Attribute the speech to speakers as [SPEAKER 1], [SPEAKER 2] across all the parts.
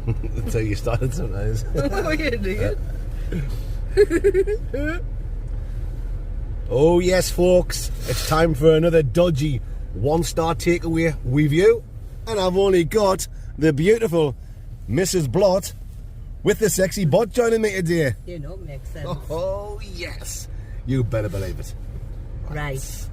[SPEAKER 1] That's how you started sometimes.
[SPEAKER 2] What were you doing?
[SPEAKER 1] Oh yes, folks, it's time for another dodgy one-star takeaway review, and I've only got the beautiful Mrs. Blot with the sexy bot joining me today.
[SPEAKER 2] You know, it makes sense.
[SPEAKER 1] Oh yes, you better believe it.
[SPEAKER 2] Right.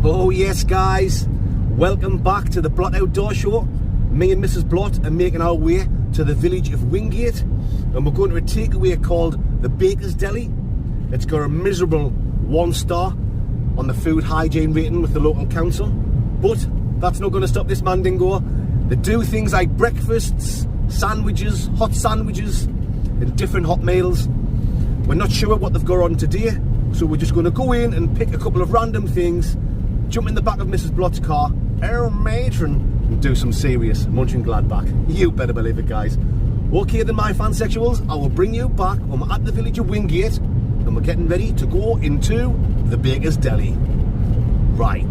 [SPEAKER 1] Oh yes, guys, welcome back to the Blot Outdoor Show. Me and Mrs. Blot are making our way to the village of Wingate, and we're going to a takeaway called the Baker's Deli. It's got a miserable 1 star on the food hygiene rating with the local council, but that's not going to stop this mandingo. They do things like breakfasts, sandwiches, hot sandwiches, and different hot meals. We're not sure what they've got on today, so we're just going to go in and pick a couple of random things, jump in the back of Mrs. Blot's car, our matron, and do some serious munching Gladbach. You better believe it, guys. Okay then, my fansexuals, I will bring you back when we're at the village of Wingate and we're getting ready to go into the Baker's Deli. Right.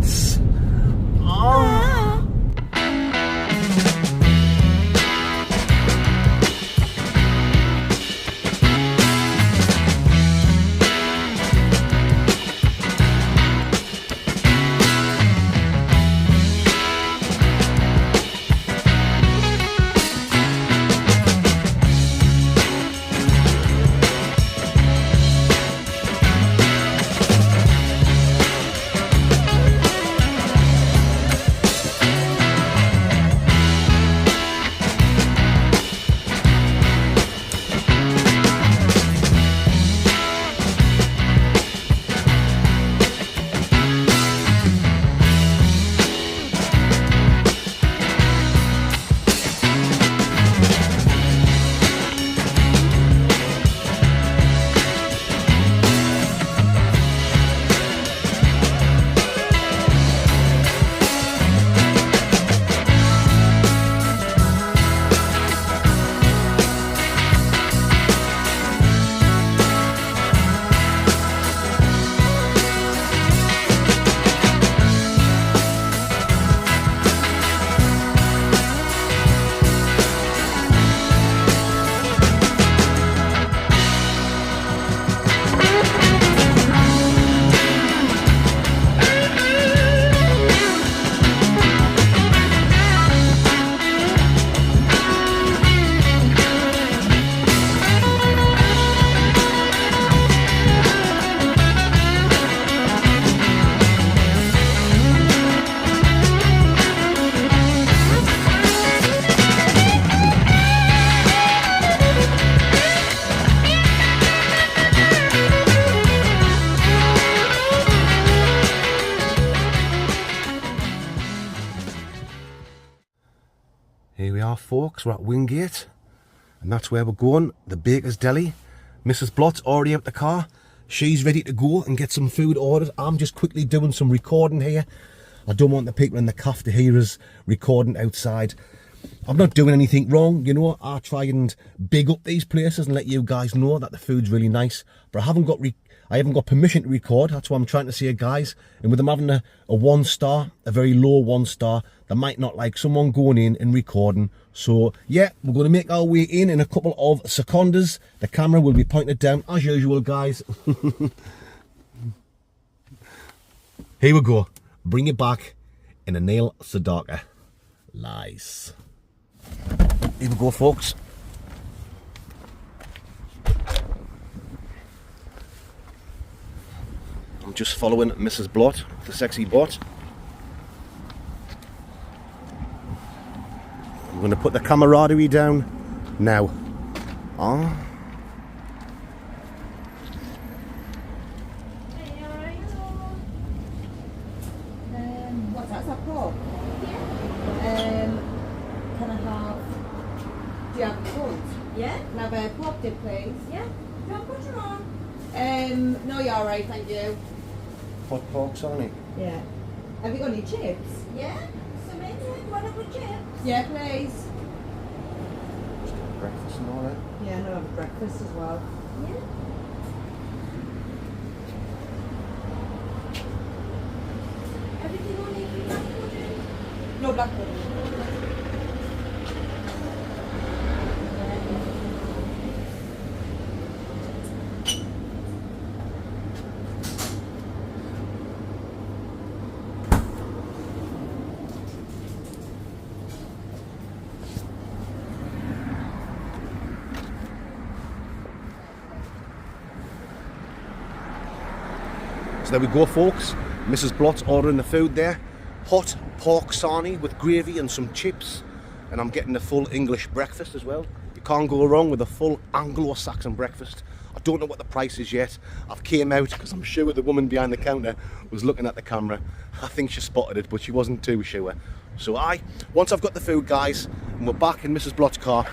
[SPEAKER 1] Here we are, folks, we're at Wingate, and that's where we're going, the Baker's Deli. Mrs. Blot's already out the car. She's ready to go and get some food ordered. I'm just quickly doing some recording here. I don't want the people in the cafe to hear us recording outside. I'm not doing anything wrong, you know. I try and big up these places and let you guys know that the food's really nice, but I haven't got permission to record. That's what I'm trying to say, guys. And with them having a 1 star, a very low 1 star, they might not like someone going in and recording. So yeah, we're going to make our way in a couple of seconds. The camera will be pointed down as usual, guys. Here we go. Bring it back in a Neil Sedaka. Lies. Here we go, folks. I'm just following Mrs. Blot, the sexy bot. I'm going to put the camaraderie down now.
[SPEAKER 3] Hey, alright. What's that? Is that pork? Yeah. Can I have... Do you have a foot? Yeah. Can I have a pork dip, please? Yeah. Do you want butter on? No, you're alright, thank you.
[SPEAKER 1] Hot pork, Sarnie.
[SPEAKER 3] Yeah. Have you got any chips? Yeah. Some in here. Want a good chips? Yeah, please.
[SPEAKER 1] Just breakfast and all that.
[SPEAKER 3] Yeah, and I'll have a breakfast as well. Yeah.
[SPEAKER 1] So there we go, folks. Mrs. Blott's ordering the food there. Hot pork sarnie with gravy and some chips. And I'm getting the full English breakfast as well. You can't go wrong with a full Anglo-Saxon breakfast. I don't know what the price is yet. I've came out because I'm sure the woman behind the counter was looking at the camera. I think she spotted it, but she wasn't too sure. So once I've got the food, guys, and we're back in Mrs. Blott's car,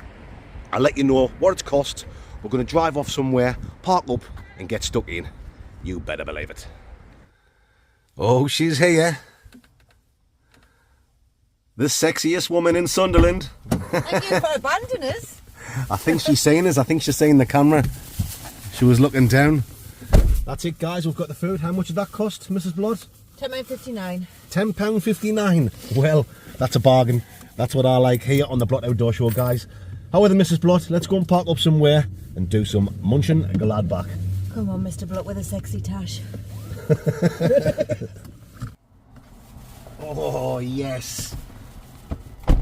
[SPEAKER 1] I'll let you know what it's cost. We're going to drive off somewhere, park up and get stuck in. You better believe it. Oh, she's here. The sexiest woman in Sunderland.
[SPEAKER 3] Thank you for abandoning us.
[SPEAKER 1] I think she's saying us. I think she's saying the camera. She was looking down. That's it, guys. We've got the food. How much did that cost, Mrs. Blood?
[SPEAKER 3] £10.59.
[SPEAKER 1] £10.59. Well, that's a bargain. That's what I like here on the Blot Outdoor Show, guys. However, Mrs. Blot, let's go and park up somewhere and do some munching and glad back.
[SPEAKER 3] Come on, Mr. Blot with a sexy tash.
[SPEAKER 1] Oh, yes.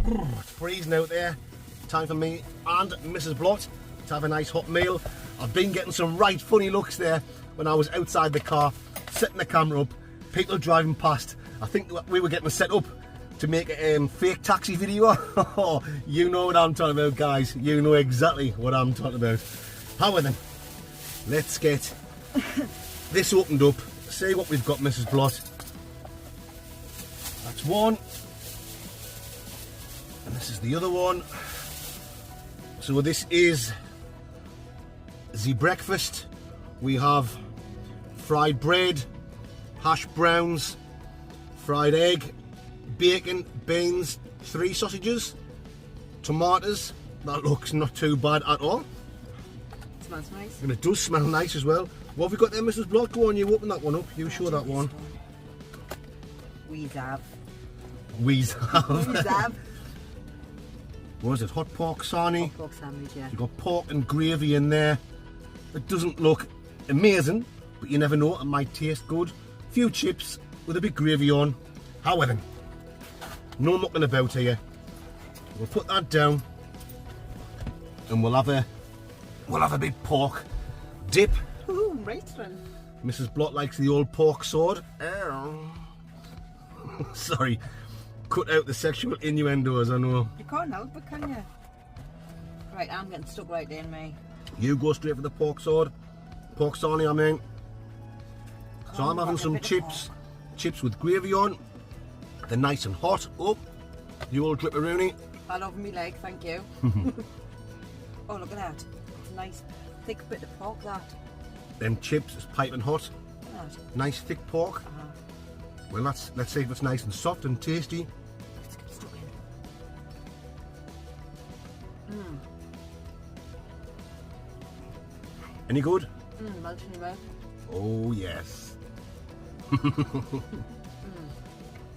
[SPEAKER 1] It's freezing out there. Time for me and Mrs. Blot to have a nice hot meal. I've been getting some right funny looks there when I was outside the car, setting the camera up, people driving past. I think we were getting set up to make a fake taxi video. You know what I'm talking about, guys. You know exactly what I'm talking about. However then, let's get this opened up. See what we've got, Mrs. Blot. That's one. And this is the other one. So this is the breakfast. We have fried bread, hash browns, fried egg, bacon, beans, 3 sausages, tomatoes. That looks not too bad at all.
[SPEAKER 3] It smells nice.
[SPEAKER 1] And it does smell nice as well. What have we got there, Mrs. Block? Go on, you open that one up. You show that one.
[SPEAKER 3] Wheeze have.
[SPEAKER 1] Wheeze have.
[SPEAKER 3] Wheeze have.
[SPEAKER 1] What is it? Hot pork sarnie.
[SPEAKER 3] Hot pork sandwich, yeah.
[SPEAKER 1] You've got pork and gravy in there. It doesn't look amazing, but you never know, it might taste good. Few chips with a bit gravy on. However, no mucking about here. We'll put that down and we'll have a bit pork dip.
[SPEAKER 3] Ooh, right then.
[SPEAKER 1] Mrs. Blot likes the old pork sword. Sorry, cut out the sexual innuendos, I know.
[SPEAKER 3] You can't help it, can you? Right, I'm getting stuck right there, mate.
[SPEAKER 1] You go straight for the pork sword. Pork sarnie, I mean. So I'm having some chips. Chips with gravy on. They're nice and hot. Oh, you all drip a rooney.
[SPEAKER 3] I love me leg, thank you. Oh, look at that. It's a nice thick bit of pork, that.
[SPEAKER 1] Them chips is piping hot.
[SPEAKER 3] That.
[SPEAKER 1] Nice thick pork. Well, let's see if it's nice and soft and tasty.
[SPEAKER 3] Let's get stuck in.
[SPEAKER 1] Any good?
[SPEAKER 3] Melting in your mouth.
[SPEAKER 1] Oh, yes.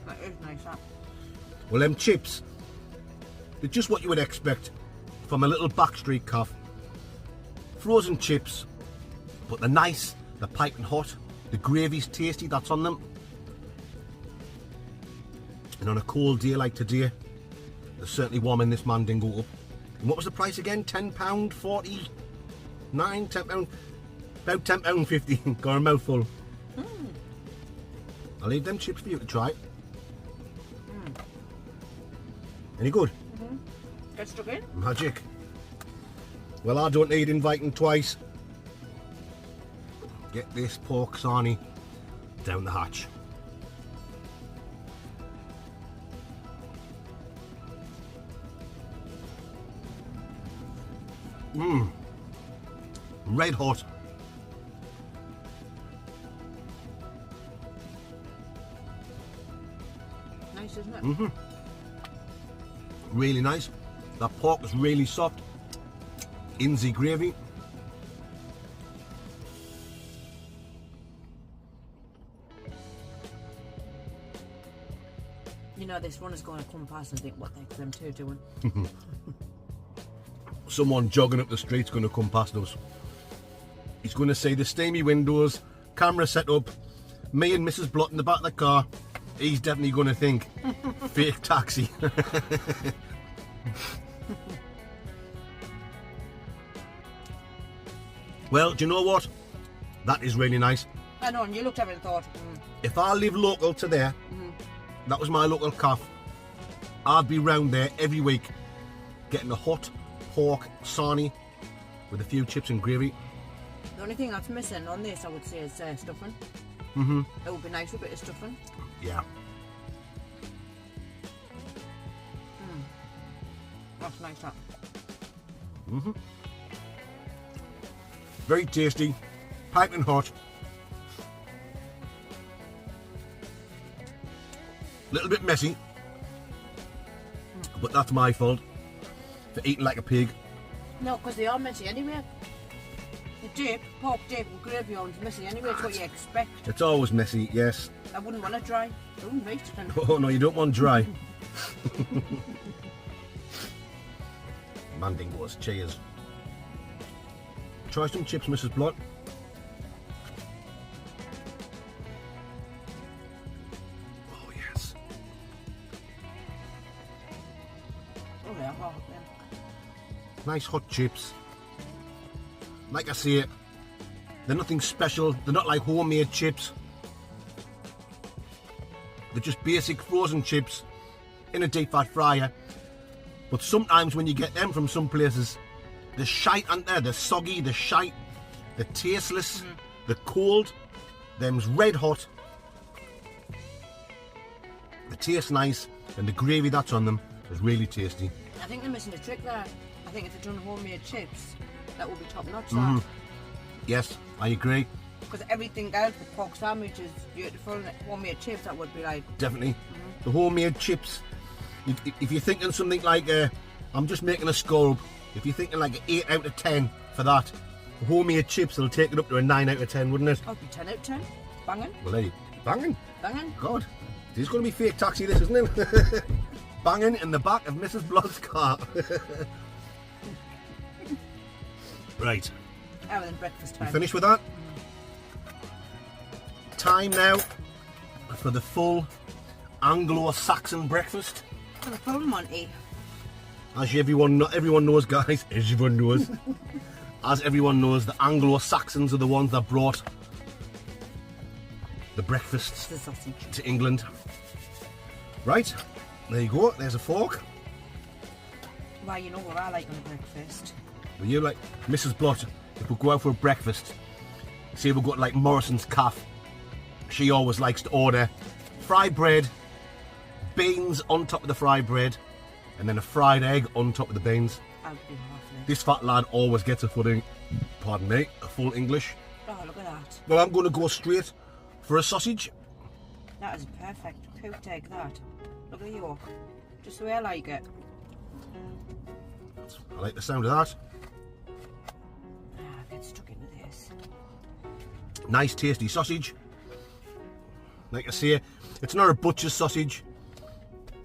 [SPEAKER 3] That is nice, that.
[SPEAKER 1] Well, them chips, they're just what you would expect from a little backstreet calf. Frozen chips, but they're nice, they're piping hot, the gravy's tasty that's on them. And on a cold day like today, they're certainly warming this man dingo up. And what was the price again? £10.49? £10, about £10.50. Got a mouthful. I'll leave them chips for you to try. Any good?
[SPEAKER 3] Get stuck in.
[SPEAKER 1] Magic. Well, I don't need inviting twice. Get this pork sarnie down the hatch. Red hot.
[SPEAKER 3] Nice, isn't it?
[SPEAKER 1] Really nice. That pork is really soft. In the gravy.
[SPEAKER 3] You know, this one is going to come past and think, what the heck are them two doing?
[SPEAKER 1] Someone jogging up the street's going to come past us. He's going to see the steamy windows, camera set up, me and Mrs. Blott in the back of the car. He's definitely going to think, fake taxi. Well, do you know what? That is really nice.
[SPEAKER 2] I know, and you looked at it and thought,
[SPEAKER 1] If I live local to there, that was my local calf, I'd be round there every week getting a hot pork sarnie with a few chips and gravy.
[SPEAKER 2] the only thing that's missing on this, I would say, is stuffing. It would be nice with a bit of stuffing.
[SPEAKER 1] Yeah.
[SPEAKER 2] That's nice, that.
[SPEAKER 1] Very tasty, piping hot. Little bit messy, but that's my fault for eating like a pig.
[SPEAKER 2] No, because they are messy anyway. The dip, pork dip with gravy on is messy anyway, it's what you expect.
[SPEAKER 1] It's always messy, yes.
[SPEAKER 2] I wouldn't want it dry. I wouldn't waste it.
[SPEAKER 1] Oh no, you don't want dry. Mandingos, cheers. Try some chips, Mrs. Blott. Oh yes.
[SPEAKER 2] Oh yeah, oh, yeah.
[SPEAKER 1] Nice hot chips. Like I say, they're nothing special. They're not like homemade chips. They're just basic frozen chips in a deep fat fryer. But sometimes when you get them from some places, they're shite, aren't they? They're soggy, they're shite, they're tasteless, they're cold, them's red hot. They taste nice, and the gravy that's on them is really tasty.
[SPEAKER 2] I think they're missing a trick there. I think if they're done homemade chips, that would be top notch.
[SPEAKER 1] Yes, I agree.
[SPEAKER 2] Because everything else, the pork sandwich is beautiful, and homemade chips, that would be like.
[SPEAKER 1] Definitely. The homemade chips. If you're thinking something like, I'm just making a scallop, if you're thinking like an 8 out of 10 for that, the homemade chips will take it up to a 9 out of 10, wouldn't it?
[SPEAKER 2] I'd be 10 out of 10. Banging.
[SPEAKER 1] Well, there you banging.
[SPEAKER 2] Banging.
[SPEAKER 1] God, this is going to be fake taxi, this, isn't it? Banging in the back of Mrs. Blood's car. Right.
[SPEAKER 2] Other than breakfast time.
[SPEAKER 1] You finished with that? Time now for the full Anglo-Saxon breakfast.
[SPEAKER 2] For the full Monty.
[SPEAKER 1] As everyone knows, guys, as everyone knows, the Anglo-Saxons are the ones that brought the breakfasts
[SPEAKER 2] The sausage.
[SPEAKER 1] to England. Right, there you go, there's a fork.
[SPEAKER 2] Well, you know what I like on a breakfast.
[SPEAKER 1] Well, you like, Mrs. Blott, if we go out for a breakfast, say we go to like Morrison's Caff, she always likes to order fried bread, beans on top of the fried bread, and then a fried egg on top of the beans.
[SPEAKER 2] I'll be half of it.
[SPEAKER 1] This fat lad always gets a full English.
[SPEAKER 2] Oh, look at that.
[SPEAKER 1] Well, I'm going to go straight for a sausage.
[SPEAKER 2] That is perfect. Cooked egg, that. Look at the yolk. Just the way I like it.
[SPEAKER 1] I like the sound of that.
[SPEAKER 2] Get stuck into this.
[SPEAKER 1] Nice tasty sausage. Like I say, it's not a butcher's sausage,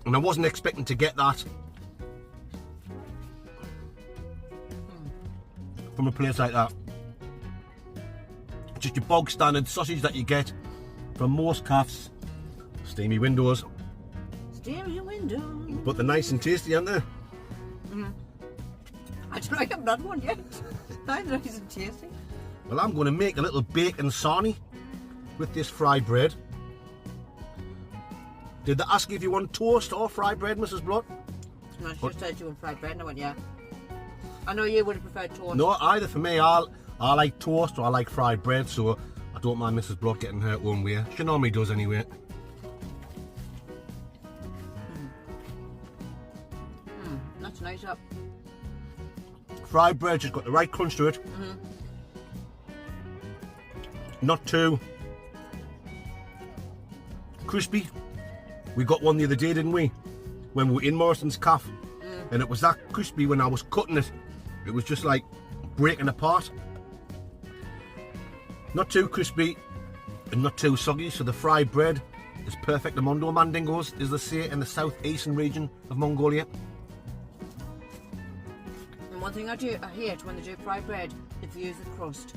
[SPEAKER 1] and I wasn't expecting to get that from a place like that. Just your bog standard sausage that you get from most calves. Steamy windows,
[SPEAKER 2] Stereo window.
[SPEAKER 1] but they're nice and tasty, aren't they?
[SPEAKER 2] I don't know, I haven't had one yet. Neither isn't tasty.
[SPEAKER 1] Well, I'm going to make a little bacon sarnie with this fried bread. Did they ask you if you want toast or fried bread, Mrs. Blood?
[SPEAKER 2] No, she just said you want fried bread, and I went, yeah. I know you would have preferred toast.
[SPEAKER 1] No, either for me. I like toast or I like fried bread, so I don't mind Mrs. Blood getting her own way. She normally does anyway.
[SPEAKER 2] That's nice up.
[SPEAKER 1] Fried bread just got the right crunch to it. Not too crispy. We got one the other day, didn't we? When we were in Morrison's Caff. And it was that crispy when I was cutting it. It was just like breaking apart. Not too crispy and not too soggy, so the fried bread is perfect. The Mondo Mandingos, as they say, in the southeastern region of Mongolia.
[SPEAKER 2] And one thing I hate when they do fried bread, if you use the crust.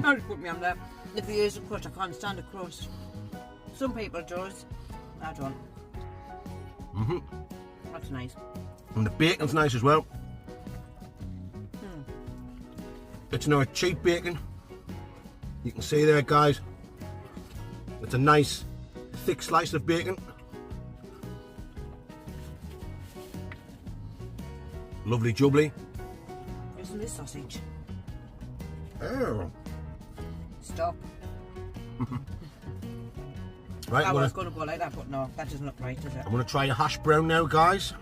[SPEAKER 2] Don't put me on there. If you use the crust, I can't stand the crust. Some people does. I don't. That's nice.
[SPEAKER 1] And the bacon's nice as well. It's now a cheap bacon. You can see there, guys, it's a nice thick slice of bacon. Lovely jubbly.
[SPEAKER 2] Isn't this sausage?
[SPEAKER 1] Oh.
[SPEAKER 2] Stop.
[SPEAKER 1] Right,
[SPEAKER 2] I was going to go like that, but no, that doesn't look right, does it?
[SPEAKER 1] I'm going to try a hash brown now, guys.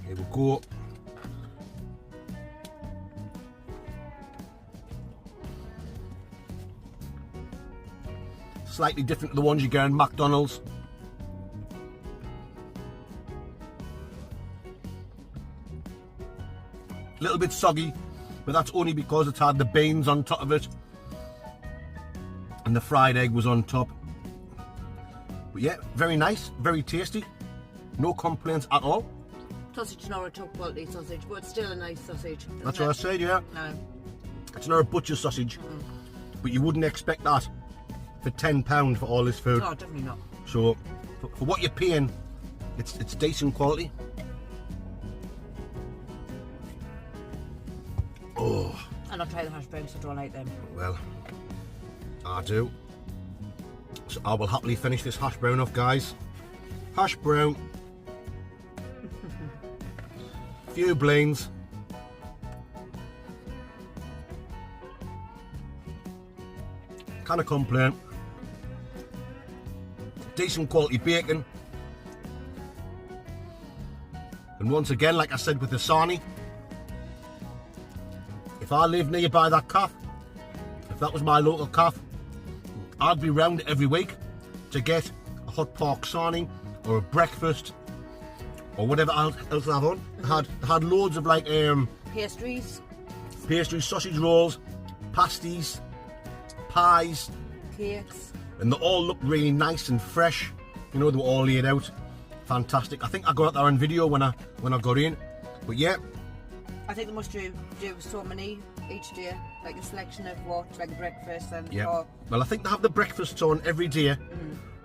[SPEAKER 1] Here we go. Slightly different to the ones you get in McDonald's. A little bit soggy, but that's only because it's had the beans on top of it and the fried egg was on top. But yeah, very nice, very tasty. No complaints at all.
[SPEAKER 2] Sausage is not a top quality sausage, but it's still a nice sausage.
[SPEAKER 1] That's what I said, yeah.
[SPEAKER 2] No.
[SPEAKER 1] It's not a butcher sausage, but you wouldn't expect that for £10 for all this food.
[SPEAKER 2] No, definitely not.
[SPEAKER 1] So, for what you're paying, it's decent quality. Oh,
[SPEAKER 2] And I'll try the hash browns, I don't like them.
[SPEAKER 1] well, I do. So I will happily finish this hash brown off, guys. Hash brown. Few beans. Can't complain. Decent quality bacon. And once again, like I said with the Sarnie, if I lived nearby that calf, if that was my local calf, I'd be round every week to get a hot pork Sarnie or a breakfast or whatever else I have on. Had loads of like
[SPEAKER 2] Pastries,
[SPEAKER 1] sausage rolls, pasties, pies,
[SPEAKER 2] cakes.
[SPEAKER 1] and they all look really nice and fresh. You know, they were all laid out. Fantastic. I think I got it there on video when I got in. But yeah,
[SPEAKER 2] I think they must do so many each day, like a selection of what, like a breakfast and
[SPEAKER 1] yeah.
[SPEAKER 2] or
[SPEAKER 1] Well, I think they have the breakfasts on every day,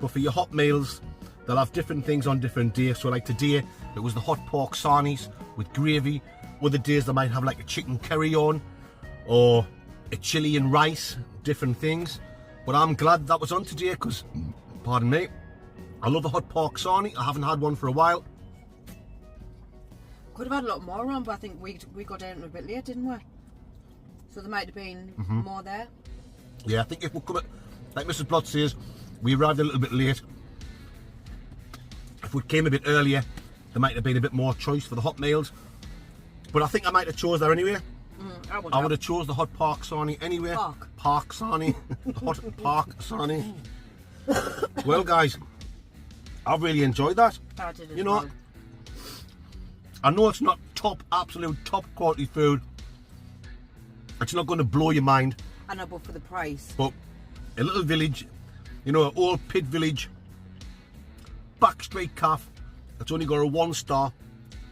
[SPEAKER 1] but for your hot meals, they'll have different things on different days. So like today, it was the hot pork sarnies with gravy. Other days they might have like a chicken curry on, or a chili and rice, different things. But I'm glad that was on today because, pardon me, I love a hot pork sarnie. I haven't had one for a while.
[SPEAKER 2] could have had a lot more on, but I think we got down a bit late, didn't we? So there might have been more there.
[SPEAKER 1] Yeah, I think if we come at, like Mrs. Blott says, we arrived a little bit late. If we came a bit earlier, there might have been a bit more choice for the hot meals. But I think I might have chose there anyway. I would have chose the hot pork sarnie anyway. Pork sarnie. Hot pork sarnie. Well, guys, I've really enjoyed that.
[SPEAKER 2] I did as
[SPEAKER 1] You know,
[SPEAKER 2] well.
[SPEAKER 1] I know it's not top, absolute top quality food. It's not going to blow your mind.
[SPEAKER 2] I know, but for the price.
[SPEAKER 1] But a little village, you know, an old pit village, back street calf, that's only got a 1-star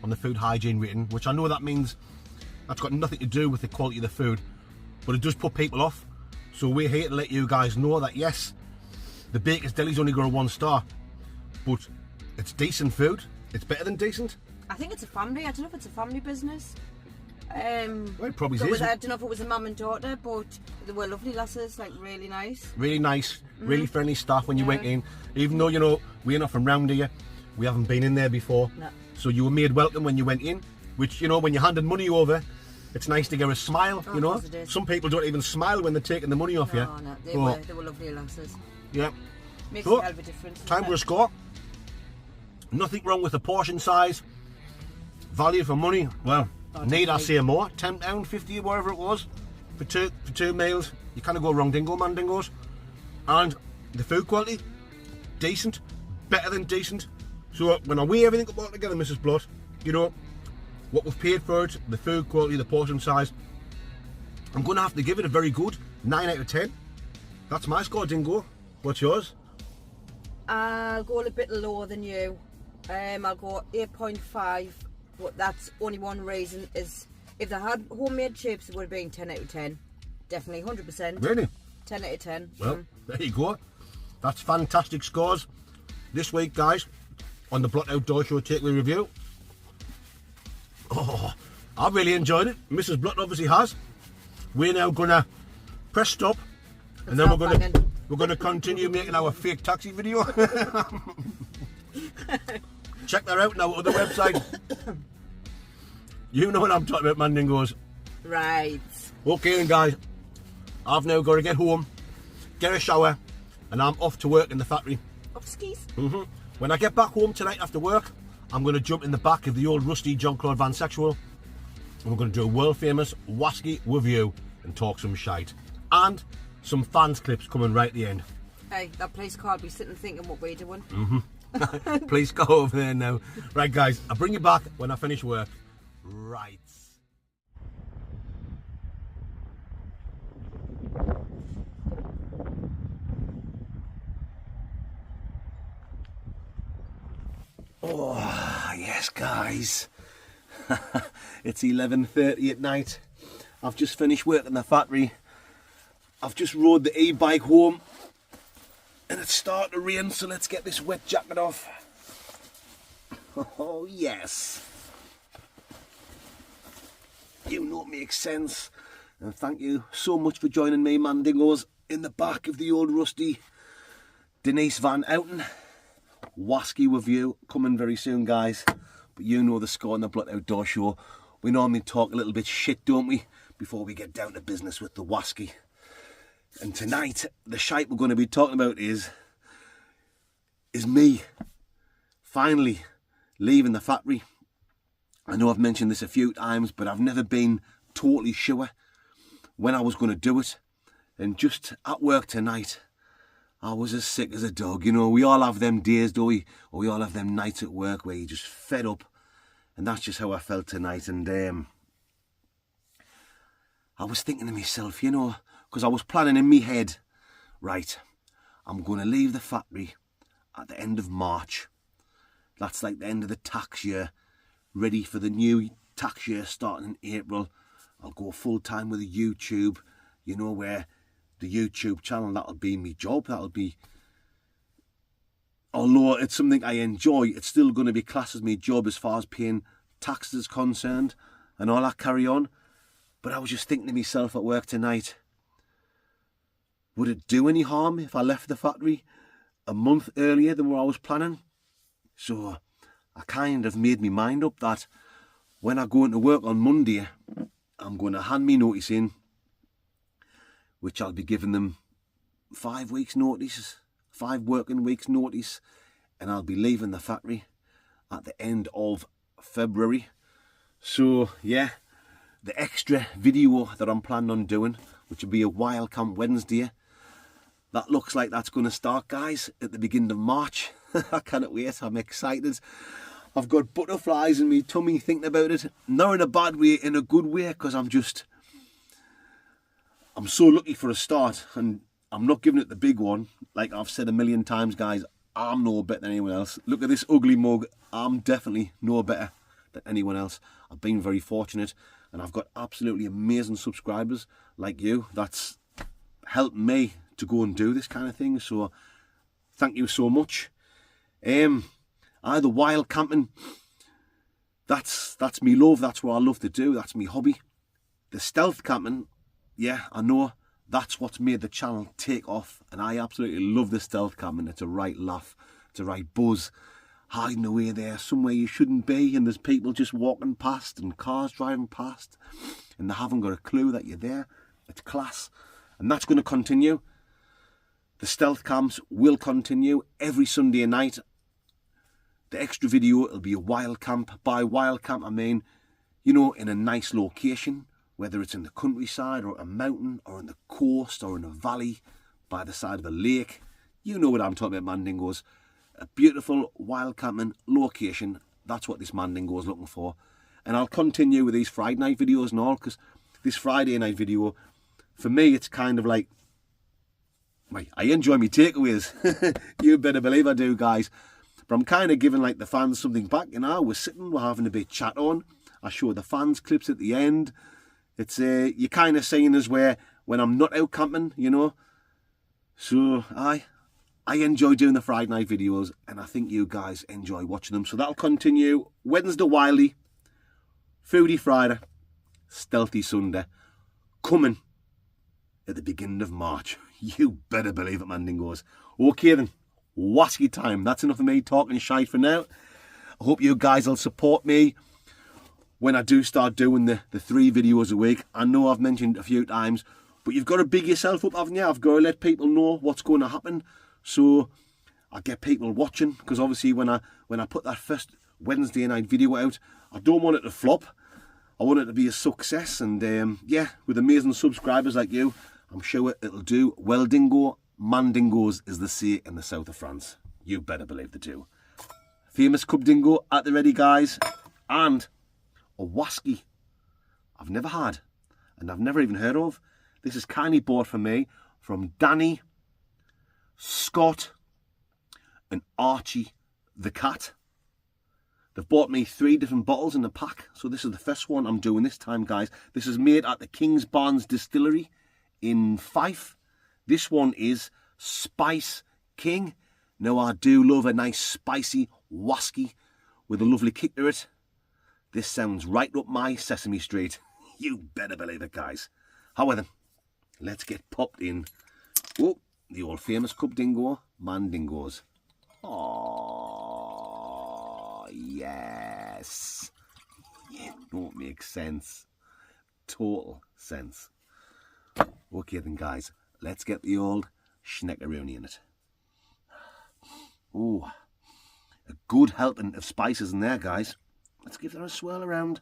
[SPEAKER 1] on the food hygiene rating, which I know that means that's got nothing to do with the quality of the food, but it does put people off. So we're here to let you guys know that yes, the Baker's Deli's only got a 1-star, but it's decent food. It's better than decent.
[SPEAKER 2] I think it's a family. I don't know if it's a family business.
[SPEAKER 1] Well, it probably is.
[SPEAKER 2] I don't know if it was a mum and daughter, but they were lovely lasses, like really nice.
[SPEAKER 1] Really nice, really friendly staff when you went in. Even though, you know, we're not from round here, we haven't been in there before.
[SPEAKER 2] No.
[SPEAKER 1] So you were made welcome when you went in, which, you know, when you're handing money over, it's nice to get a smile, you know.
[SPEAKER 2] Of course it is.
[SPEAKER 1] Some people don't even smile when they're taking the money off you.
[SPEAKER 2] No, they were lovely lasses.
[SPEAKER 1] Yeah.
[SPEAKER 2] Makes
[SPEAKER 1] So,
[SPEAKER 2] a hell of a difference.
[SPEAKER 1] Time for a score. Nothing wrong with the portion size. Value for money, well, need I say more? £10, $50, whatever it was, for two meals. You can't go wrong, dingo man dingoes. And the food quality, decent, better than decent. So when I weigh everything up all together, Mrs. Blood, you know, what we've paid for it, the food quality, the portion size, I'm going to have to give it a very good 9 out of 10. That's my score, Dingo. What's yours?
[SPEAKER 2] I'll go a bit lower than you. I'll go 8.5, but that's only one reason is if they had homemade chips, it would have been 10 out of 10. Definitely, 100%.
[SPEAKER 1] Really?
[SPEAKER 2] 10 out of 10.
[SPEAKER 1] Well, there you go. That's fantastic scores this week, guys, on the Blot Outdoor Show Takeaway Review. Oh, I really enjoyed it. Mrs. Blot obviously has. we're now gonna press stop, and then we're gonna continue making our fake taxi video. Check that out on our other website. You know what I'm talking about, Mandingos.
[SPEAKER 2] Right.
[SPEAKER 1] Okay then guys, I've now got to get home, get a shower, and I'm off to work in the factory.
[SPEAKER 2] Up skis.
[SPEAKER 1] When I get back home tonight after work, I'm going to jump in the back of the old rusty Jean-Claude Van Sexual, and we're going to do a world famous Whisky review and talk some shite. And some fans clips coming right at the end.
[SPEAKER 2] Hey, that place can't be sitting thinking what we're doing.
[SPEAKER 1] Please go over there now. Right guys, I'll bring you back when I finish work. Right. Oh, yes guys. It's 11:30 at night. I've just finished work in the factory. I've just rode the e-bike home. And it's starting to rain, so let's get this wet jacket off. Oh, yes. You know it makes sense. And thank you so much for joining me, Mandingos, in the back of the old rusty Denise Van Outen. Whisky review coming very soon, guys. But you know the score on the Blot Outdoor Show. We normally talk a little bit shit, don't we, before we get down to business with the whisky. And tonight, the shite we're going to be talking about is me finally leaving the factory. I know I've mentioned this a few times, but I've never been totally sure when I was going to do it. And just at work tonight, I was as sick as a dog. You know, we all have them days, don't we? Or we all have them nights at work where you're just fed up. And that's just how I felt tonight. And I was thinking to myself, you know, because I was planning in my head, right, I'm going to leave the factory at the end of March. That's like the end of the tax year, ready for the new tax year starting in April. I'll go full time with the YouTube, you know, where the YouTube channel, that'll be my job. That'll be, although it's something I enjoy, it's still going to be classed as my job as far as paying taxes is concerned and all that carry on. But I was just thinking to myself at work tonight, would it do any harm if I left the factory a month earlier than what I was planning? So I kind of made my mind up that when I go into work on Monday, I'm going to hand me notice in, which I'll be giving them 5 weeks notice, 5 working weeks notice, and I'll be leaving the factory at the end of February. So yeah, the extra video that I'm planning on doing, which will be a Wild Camp Wednesday, that looks like that's going to start, guys, at the beginning of March. I cannot wait. I'm excited. I've got butterflies in my tummy thinking about it. Not in a bad way, in a good way, because I'm so lucky for a start, and I'm not giving it the big one. Like I've said a million times, guys, I'm no better than anyone else. Look at this ugly mug. I'm definitely no better than anyone else. I've been very fortunate, and I've got absolutely amazing subscribers like you. That's helped me to go and do this kind of thing, so thank you so much. The wild camping, that's me love. That's what I love to do. That's me hobby. The stealth camping, yeah, I know that's what's made the channel take off, and I absolutely love the stealth camping. It's a right laugh, it's a right buzz, hiding away there somewhere you shouldn't be, and there's people just walking past and cars driving past, and they haven't got a clue that you're there. It's class, and that's going to continue. The stealth camps will continue every Sunday night. The extra video will be a wild camp. By wild camp I mean, you know, in a nice location, whether it's in the countryside or a mountain or in the coast or in a valley by the side of a lake. You know what I'm talking about, Mandingos. A beautiful wild camping location. That's what this Mandingo is looking for. And I'll continue with these Friday night videos and all, because this Friday night video, for me, it's kind of like, I enjoy my takeaways. You better believe I do, guys. But I'm kind of giving like the fans something back, you know. We're sitting, we're having a bit chat on. I show the fans clips at the end. It's you're kind of seeing us where when I'm not out camping, you know. So I enjoy doing the Friday night videos, and I think you guys enjoy watching them. So that'll continue Wednesday Wildy, Foodie Friday, Stealthy Sunday. coming at the beginning of March. You better believe it, Mandingos. Okay then, Whisky time. That's enough of me talking shite for now. I hope you guys will support me when I do start doing the 3 videos a week. I know I've mentioned a few times, but you've got to big yourself up, haven't you? I've got to let people know what's going to happen, so I get people watching. Because obviously when I put that first Wednesday night video out, I don't want it to flop. I want it to be a success, and yeah, with amazing subscribers like you, I'm sure it'll do well. Dingo, Mandingos, as they say in the south of France. You better believe they do. Famous Cub Dingo at the ready, guys, and a Whisky I've never had and I've never even heard of. This is kindly bought for me from Danny, Scott and Archie the cat. They've bought me 3 different bottles in the pack, so this is the first one I'm doing this time, guys. This is made at the King's Barnes Distillery in Fife. This one is Spice King. Now, I do love a nice spicy Whisky with a lovely kick to it. This sounds right up my Sesame Street. You better believe it, guys. However, let's get popped in. Oh, the old famous Cub Dingo, Mandingos. Oh, yes. It don't make sense. Total sense. Okay then, guys, let's get the old schneckaroonie in it. Oh, a good helping of spices in there, guys. Let's give that a swirl around.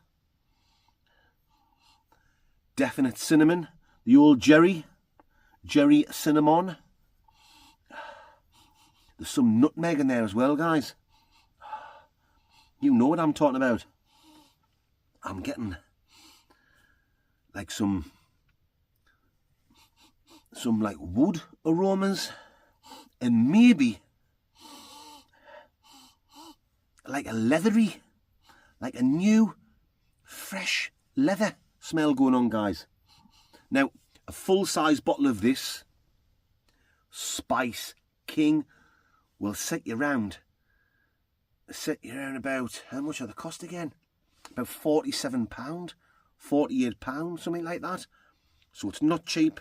[SPEAKER 1] Definite cinnamon. The old Jerry cinnamon. There's some nutmeg in there as well, guys. You know what I'm talking about. I'm getting like some like wood aromas, and maybe like a leathery, like a new fresh leather smell going on, guys. Now, a full-size bottle of this Spice King will set you around about, how much are the cost again? About £47, £48, something like that. So it's not cheap.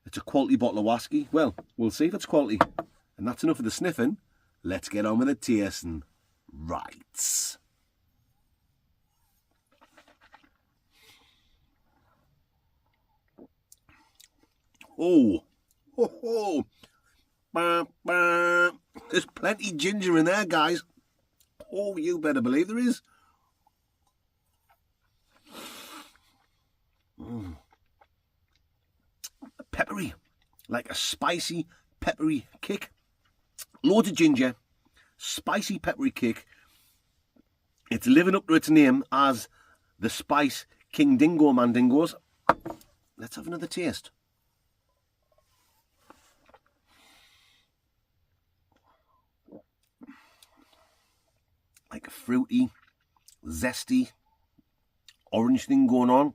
[SPEAKER 1] It's a quality bottle of Whisky. Well, we'll see if it's quality. And that's enough of the sniffing. Let's get on with the tasting. Right. Oh, there's plenty ginger in there, guys. Oh, you better believe there is. Peppery, like a spicy, peppery kick. Loads of ginger, spicy, peppery kick. It's living up to its name as the Spice King Dingo Mandingos. Let's have another taste. Like a fruity, zesty, orange thing going on.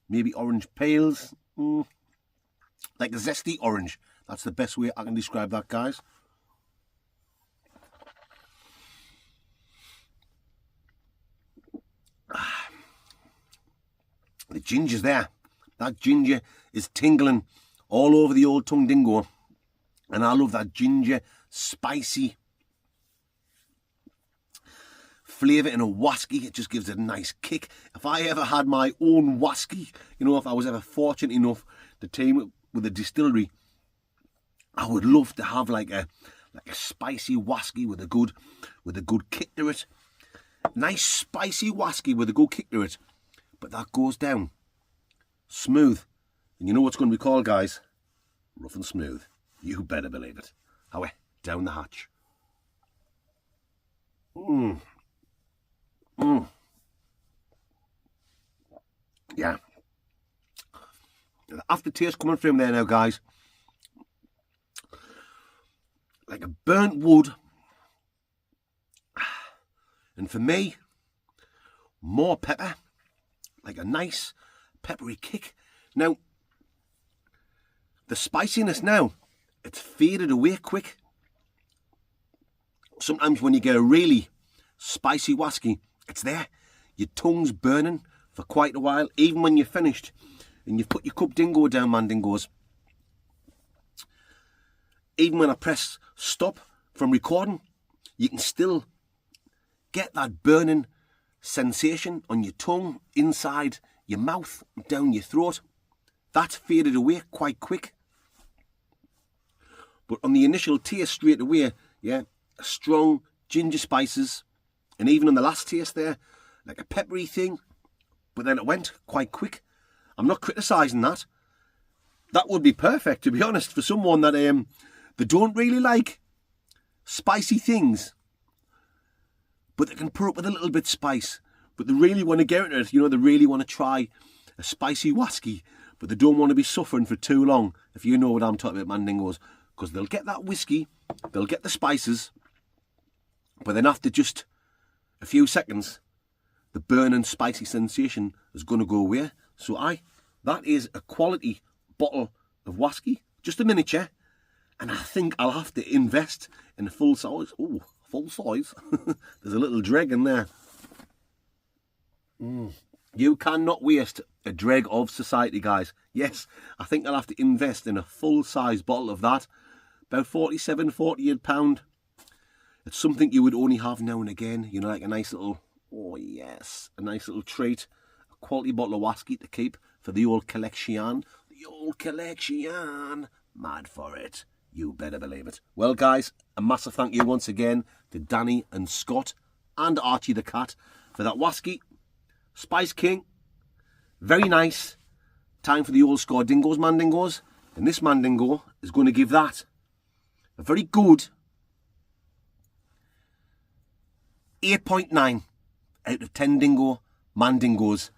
[SPEAKER 1] Maybe orange pales. Like a zesty orange. That's the best way I can describe that, guys. The ginger's there. That ginger is tingling all over the old tongue dingo. And I love that ginger, spicy flavour in a Whisky. It just gives it a nice kick. If I ever had my own Whisky, you know, if I was ever fortunate enough to team up with a distillery, I would love to have like a spicy Whisky with a good kick to it. Nice spicy Whisky with a good kick to it. But that goes down smooth. And you know what's going to be called, guys? Rough and smooth. You better believe it. However, down the hatch. Yeah. The aftertaste coming from there now, guys. Like a burnt wood. And for me, more pepper. Like a nice peppery kick. Now, the spiciness now, it's faded away quick. Sometimes when you get a really spicy Whisky, it's there. Your tongue's burning for quite a while. Even when you're finished, and you've put your cup dingo down, Mandingos, even when I press stop from recording, you can still get that burning sensation on your tongue, inside your mouth, down your throat. That faded away quite quick. But on the initial taste straight away, yeah, strong ginger spices, and even on the last taste there, like a peppery thing, but then it went quite quick. I'm not criticising that. That would be perfect, to be honest, for someone that they don't really like spicy things, but they can put up with a little bit spice, but they really want to get into it. You know, they really want to try a spicy whiskey, but they don't want to be suffering for too long, if you know what I'm talking about, Mandingos, because they'll get that whiskey, they'll get the spices, but then after just a few seconds, the burning spicy sensation is going to go away. So that is a quality bottle of whiskey, just a miniature, and I think I'll have to invest in a full size. Oh, full size. There's a little dreg in there. You cannot waste a dreg of society, guys. Yes, I think I'll have to invest in a full size bottle of that. About £47, £48. It's something you would only have now and again, you know, like a nice little, oh yes, a nice little treat, a quality bottle of whiskey to keep for the old collection. The old collection. Mad for it. You better believe it. Well, guys, a massive thank you once again to Danny and Scott and Archie the cat for that whiskey. Spice King. Very nice. Time for the old score dingoes, Mandingos. And this Mandingo is going to give that a very good 8.9 out of 10 dingo Mandingos.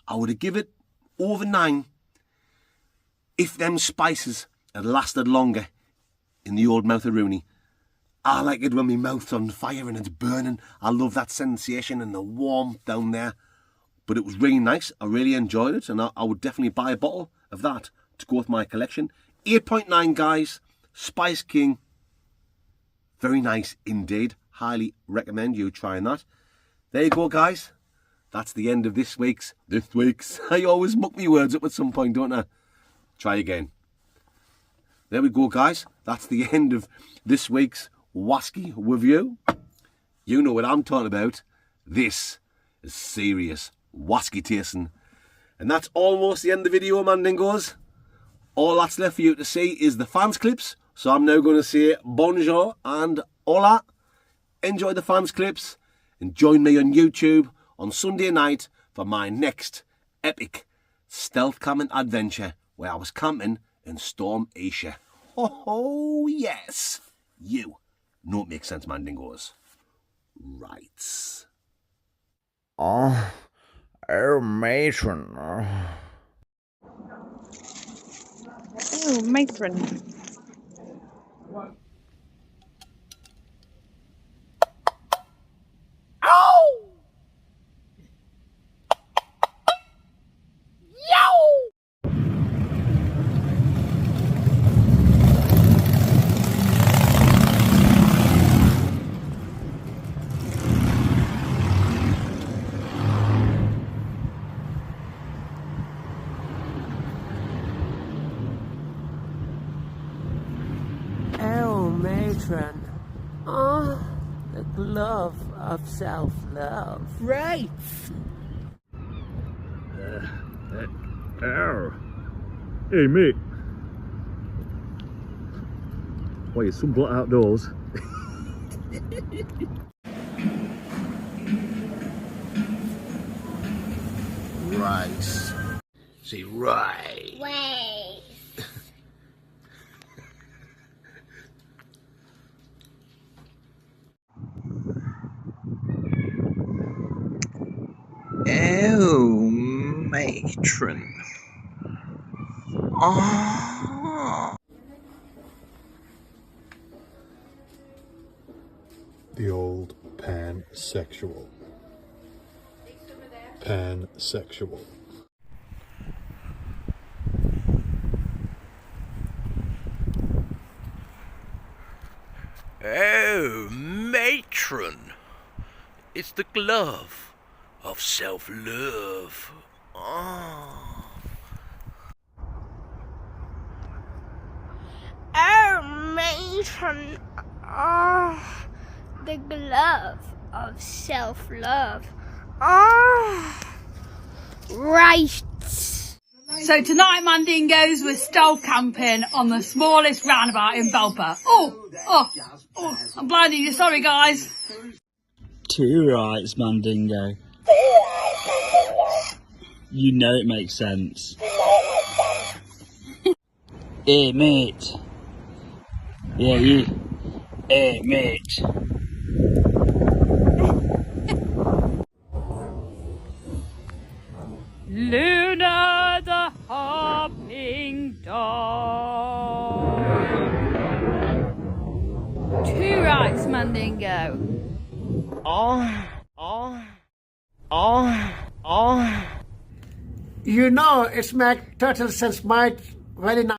[SPEAKER 1] I would have given it over 9 if them spices had lasted longer in the old mouth of Rooney. I like it when my mouth's on fire and it's burning. I love that sensation and the warmth down there. But it was really nice. I really enjoyed it, and I would definitely buy a bottle of that to go with my collection. 8.9, guys. Spice King. Very nice indeed. Highly recommend you trying that. There you go, guys. That's the end of this week's. I always muck me words up at some point, don't I? Try again. There we go, guys. That's the end of this week's whiskey review. You know what I'm talking about. This is serious whiskey tasting. And that's almost the end of the video, Mandingos. All that's left for you to see is the fans clips. So I'm now going to say bonjour and hola. Enjoy the fans clips and join me on YouTube on Sunday night for my next epic stealth camping adventure where I was camping in Storm Asia. Oh yes. You know it makes sense, Mandingos. Right.
[SPEAKER 4] Oh, matron.
[SPEAKER 5] Oh, matron.
[SPEAKER 6] Matron. The glove of self-love.
[SPEAKER 5] Right.
[SPEAKER 7] Hey mate, why you some blot outdoors?
[SPEAKER 1] Rice. See, right.
[SPEAKER 8] Wait.
[SPEAKER 4] Oh, matron. Oh.
[SPEAKER 7] The old pansexual. Pansexual.
[SPEAKER 9] Oh, matron. It's the glove of self-love.
[SPEAKER 8] matron. Ah, the glove of self-love. Ah, right.
[SPEAKER 10] So tonight, Mandingos, we're stove camping on the smallest roundabout in Belper. Oh, I'm blinding you, sorry guys.
[SPEAKER 11] Two rights, Mandingo. You know it makes sense. Hey, mate. Yeah, you. Hey, mate.
[SPEAKER 10] Luna the hopping dog. Two rights, Mandingo.
[SPEAKER 12] You know, it's my turtle sense might very nice.